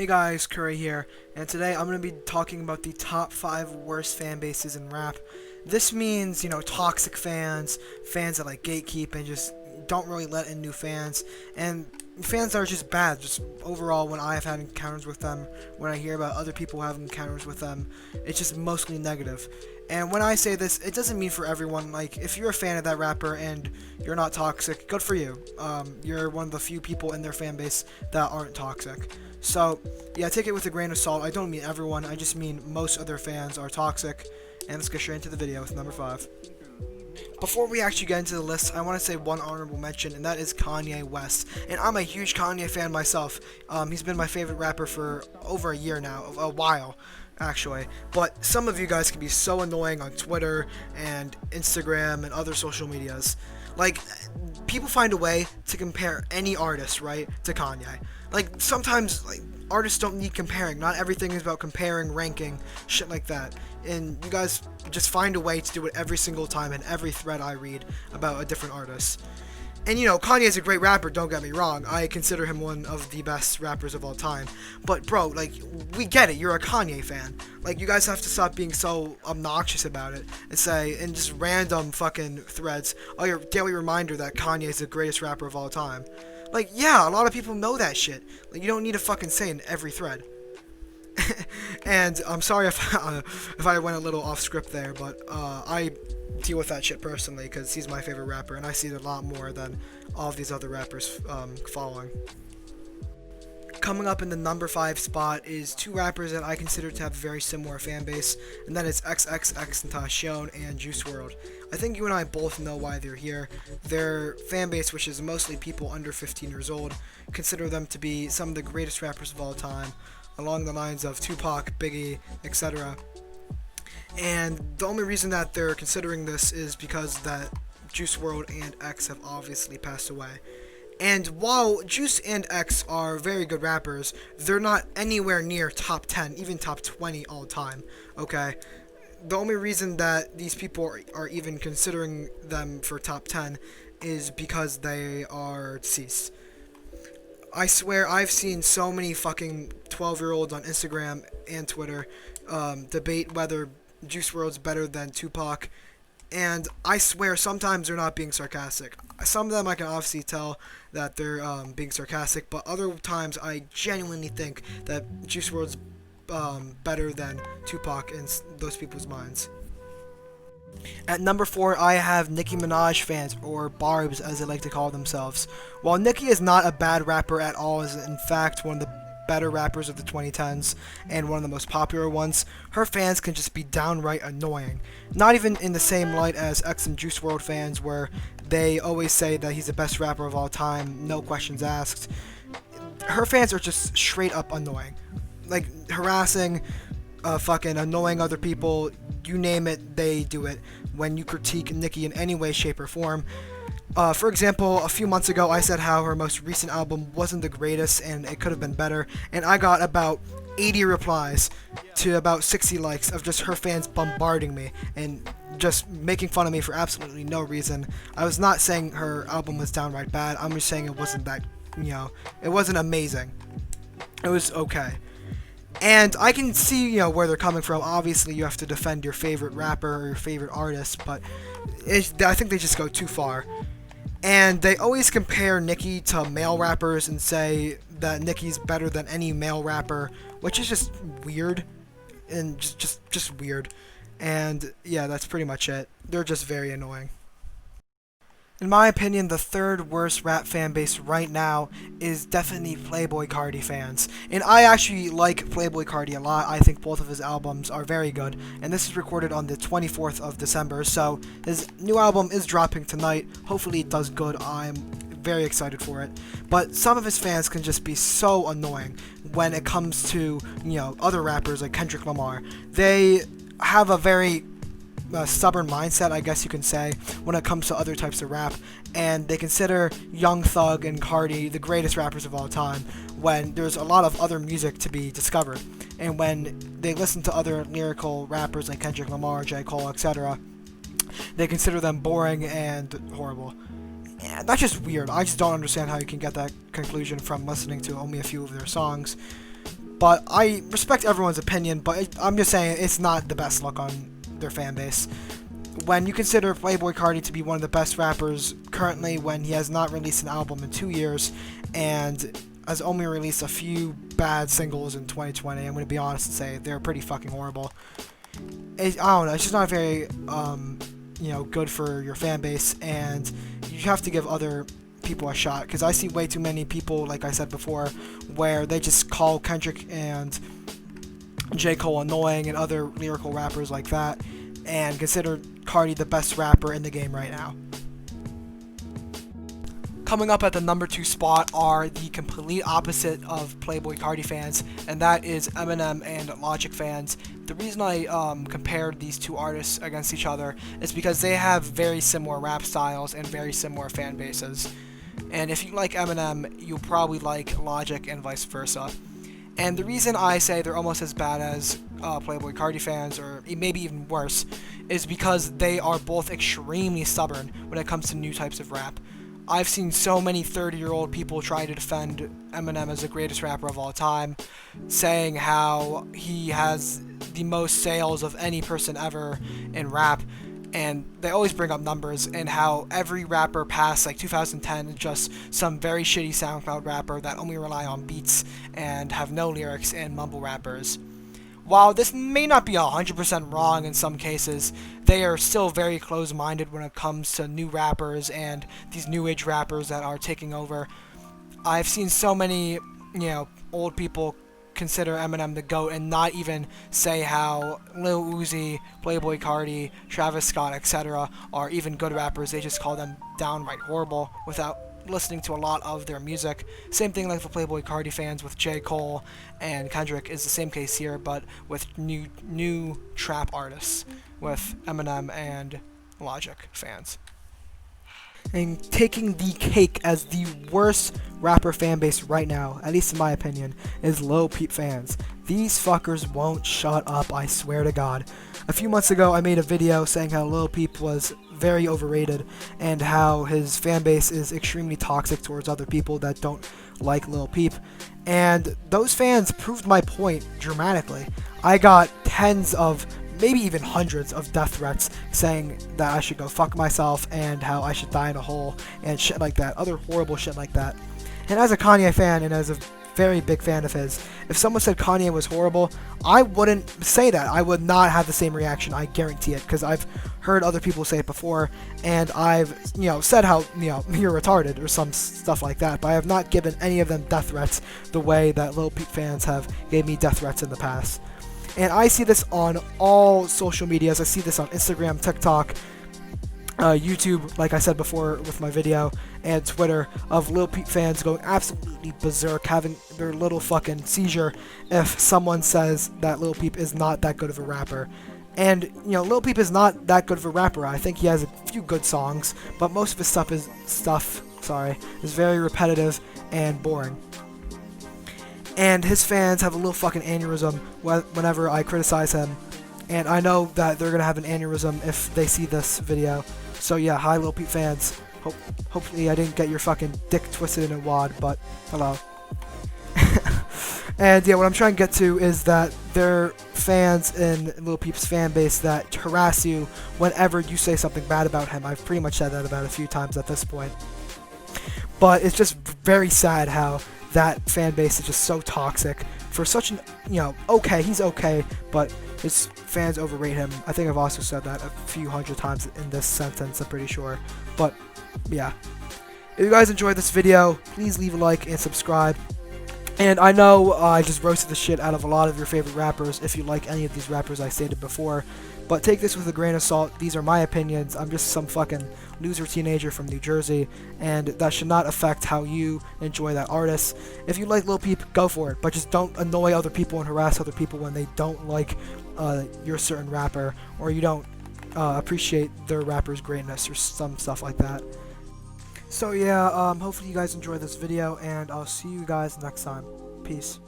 Hey guys, Curry here, and today I'm going to be talking about the top 5 worst fan bases in rap. This means, toxic fans, fans that like gatekeep and just don't really let in new fans, and fans that are just bad, just overall when I have had encounters with them, when I hear about other people having encounters with them, it's just mostly negative. And when I say this, it doesn't mean for everyone. Like, if you're a fan of that rapper and you're not toxic, good for you. You're one of the few people in their fan base that aren't toxic. So, yeah, take it with a grain of salt. I don't mean everyone, I just mean most of their fans are toxic. And let's get straight into the video with number 5. Before we actually get into the list, I want to say one honorable mention, and that is Kanye West. And I'm a huge Kanye fan myself. He's been my favorite rapper for over a year now, a while, actually. But some of you guys can be so annoying on Twitter and Instagram and other social medias. Like, people find a way to compare any artist, right, to Kanye. Like, sometimes, artists don't need comparing. Not everything is about comparing, ranking, shit like that. And you guys just find a way to do it every single time in every thread I read about a different artist. And Kanye is a great rapper, don't get me wrong. I consider him one of the best rappers of all time. But bro, we get it, you're a Kanye fan. You guys have to stop being so obnoxious about it and say, in just random fucking threads, oh, your daily reminder that Kanye is the greatest rapper of all time. Yeah, a lot of people know that shit. You don't need to fucking say in every thread. And I'm sorry if I went a little off script there, but I deal with that shit personally because he's my favorite rapper, and I see it a lot more than all of these other rappers following. Coming up in the number 5 spot is two rappers that I consider to have a very similar fan base, and that is XXXTentacion and Juice WRLD. I think you and I both know why they're here. Their fan base, which is mostly people under 15 years old, consider them to be some of the greatest rappers of all time, along the lines of Tupac, Biggie, etc. And the only reason that they're considering this is because that Juice WRLD and X have obviously passed away. And while Juice and X are very good rappers, they're not anywhere near top 10, even top 20 all time, okay? The only reason that these people are even considering them for top 10 is because they are deceased. I swear I've seen so many fucking 12-year-olds on Instagram and Twitter debate whether Juice WRLD's better than Tupac, and I swear sometimes they're not being sarcastic. Some of them I can obviously tell that they're being sarcastic, but other times I genuinely think that Juice WRLD's better than Tupac in those people's minds. At number 4, I have Nicki Minaj fans, or Barbs as they like to call themselves. While Nicki is not a bad rapper at all, is in fact one of the better rappers of the 2010s and one of the most popular ones, her fans can just be downright annoying. Not even in the same light as X and Juice WRLD fans, where they always say that he's the best rapper of all time, no questions asked. Her fans are just straight up annoying. Harassing, fucking annoying other people, you name it, they do it when you critique Nicki in any way, shape, or form. For example, a few months ago, I said how her most recent album wasn't the greatest and it could have been better, and I got about 80 replies to about 60 likes of just her fans bombarding me and just making fun of me for absolutely no reason. I was not saying her album was downright bad, I'm just saying it wasn't that, it wasn't amazing. It was okay. And I can see, where they're coming from. Obviously, you have to defend your favorite rapper or your favorite artist, but I think they just go too far. And they always compare Nicki to male rappers and say that Nicki's better than any male rapper, which is just weird, and just weird. And yeah, that's pretty much it. They're just very annoying. In my opinion, the third worst rap fan base right now is definitely Playboi Carti fans. And I actually like Playboi Carti a lot. I think both of his albums are very good. And this is recorded on the 24th of December, so his new album is dropping tonight. Hopefully it does good. I'm very excited for it. But some of his fans can just be so annoying when it comes to, other rappers like Kendrick Lamar. They have a very stubborn mindset, I guess you can say, when it comes to other types of rap, and they consider Young Thug and Carti the greatest rappers of all time when there's a lot of other music to be discovered, and when they listen to other lyrical rappers like Kendrick Lamar, J. Cole, etc., they consider them boring and horrible. And that's just weird. I just don't understand how you can get that conclusion from listening to only a few of their songs. But I respect everyone's opinion, but I'm just saying it's not the best look on their fan base. When you consider Playboi Carti to be one of the best rappers currently, when he has not released an album in 2 years and has only released a few bad singles in 2020, I'm going to be honest and say they're pretty fucking horrible. I don't know, it's just not very, good for your fan base, and you have to give other people a shot, because I see way too many people, like I said before, where they just call Kendrick and J. Cole annoying and other lyrical rappers like that, and consider Carti the best rapper in the game right now. Coming up at the number 2 spot are the complete opposite of Playboi Carti fans, and that is Eminem and Logic fans. The reason I compared these two artists against each other is because they have very similar rap styles and very similar fan bases. And if you like Eminem, you'll probably like Logic and vice versa. And the reason I say they're almost as bad as Playboi Carti fans, or maybe even worse, is because they are both extremely stubborn when it comes to new types of rap. I've seen so many 30-year-old people try to defend Eminem as the greatest rapper of all time, saying how he has the most sales of any person ever in rap, and they always bring up numbers and how every rapper past like 2010 is just some very shitty SoundCloud rapper that only rely on beats and have no lyrics and mumble rappers. While this may not be 100% wrong in some cases, they are still very close-minded when it comes to new rappers and these new age rappers that are taking over. I've seen so many, old people consider Eminem the GOAT and not even say how Lil Uzi, Playboi Carti, Travis Scott, etc. are even good rappers. They just call them downright horrible without listening to a lot of their music. Same thing like for Playboi Carti fans with J. Cole and Kendrick is the same case here, but with new trap artists with Eminem and Logic fans. And taking the cake as the worst rapper fan base right now, at least in my opinion, is Lil Peep fans. These fuckers won't shut up, I swear to God. A few months ago, I made a video saying how Lil Peep was very overrated and how his fan base is extremely toxic towards other people that don't like Lil Peep. And those fans proved my point dramatically. I got tens of, maybe even hundreds of death threats saying that I should go fuck myself and how I should die in a hole and shit like that, other horrible shit like that. And as a Kanye fan and as a very big fan of his, if someone said Kanye was horrible, I wouldn't say that. I would not have the same reaction, I guarantee it, because I've heard other people say it before, and I've, said how, you're retarded or some stuff like that, but I have not given any of them death threats the way that Lil Peep fans have gave me death threats in the past. And I see this on all social medias. I see this on Instagram, TikTok, YouTube, like I said before with my video, and Twitter, of Lil Peep fans going absolutely berserk, having their little fucking seizure if someone says that Lil Peep is not that good of a rapper. And, Lil Peep is not that good of a rapper. I think he has a few good songs, but most of his stuff is very repetitive and boring. And his fans have a little fucking aneurysm whenever I criticize him. And I know that they're going to have an aneurysm if they see this video. So yeah, hi Lil Peep fans. Hopefully I didn't get your fucking dick twisted in a wad, but hello. And yeah, what I'm trying to get to is that there are fans in Lil Peep's fan base that harass you whenever you say something bad about him. I've pretty much said that about a few times at this point. But it's just very sad how that fan base is just so toxic for such an, okay, he's okay, but his fans overrate him. I think I've also said that a few hundred times in this sentence, I'm pretty sure. But yeah, if you guys enjoyed this video, please leave a like and subscribe. And I know I just roasted the shit out of a lot of your favorite rappers if you like any of these rappers I stated before, but take this with a grain of salt. These are my opinions. I'm just some fucking loser teenager from New Jersey, and that should not affect how you enjoy that artist. If you like Lil Peep, go for it, but just don't annoy other people and harass other people when they don't like your certain rapper, or you don't appreciate their rapper's greatness or some stuff like that. So yeah, hopefully you guys enjoyed this video, and I'll see you guys next time. Peace.